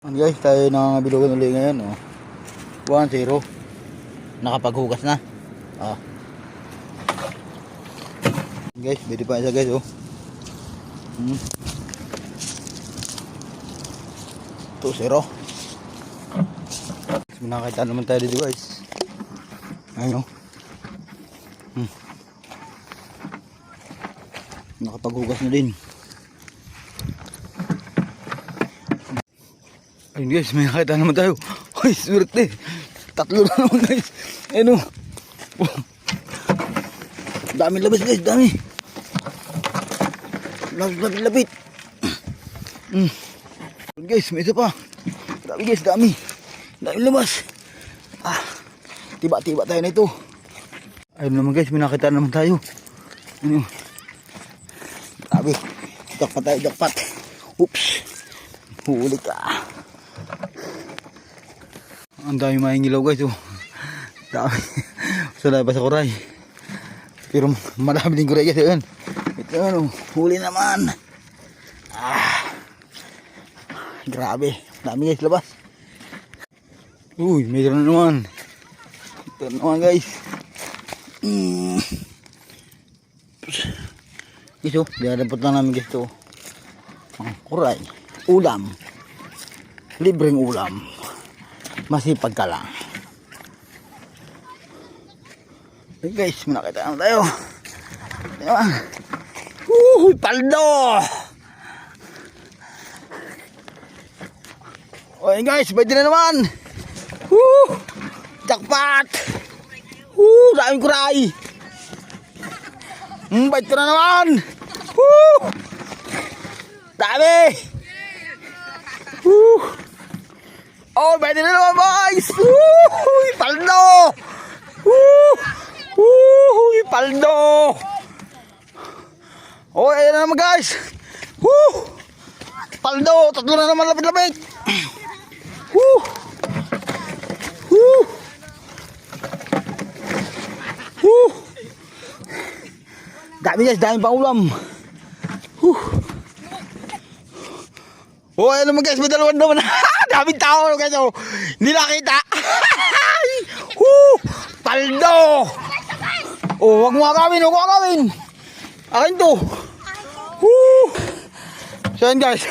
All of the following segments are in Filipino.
Guys, tayo nangangabilugan ulit ngayon, oh. 1-0. Nakapaghugas na. Ah. Guys, pwede pa isa guys, oh. 2-0. Nakakita naman tayo dito guys. Ayun, oh. Nakapaghugas na din. Ayun guys, may nakita naman tayo. Ay, swerte. 3 na naman guys. Ayun, oh. Daming labas guys, dami. Lapit. Ayun guys, may isa pa. Dami guys, dami. Daming labas. Tiba-tiba tayo na ito. Ayun naman guys, may nakita naman tayo. Ayun. Grabe. Jackpot tayo, jackpot. Oops. Huli ka. Ang dami mahingilaw guys, oh. Dami. Sa labas sa kuray. Pero marami din kuray guys, yun. Ito yun, oh. Huli naman. Grabe. Dami guys, labas. Uy, mayroon na naman. Ito naman guys. Guys, oh. Dinadapat lang namin guys ito. Ang kuray. Ulam. Libreng ulam. Masipag ka lang. Okay guys, nakita naman tayo. Paldo! Okay guys, pwede na naman. Jackpot! Daming kuray. Pwede na naman. Dami! Oh, pwede na naman boys! Paldo! Paldo! Oh, ayan na naman guys! Paldo! 3 na naman, lapit-lapit! Dami guys, dami pang ulam! Oh, ayan naman guys, may 2 naman! Daming tao guys, oh. Hindi nakita. Paldo. Oh, wag mo agawin, wag mo agawin. Akin to. So yan guys.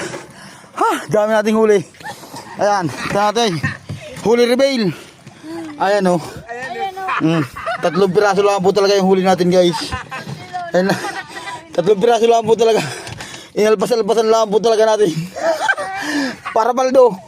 Dami nating huli. Ayan, ito natin. Huli reveal. Ayan, oh. 3 piraso lang po talaga yung huli natin guys. Ayan, 3 piraso lang po talaga. Inalpas-alpasan lang po talaga natin. Para paldo.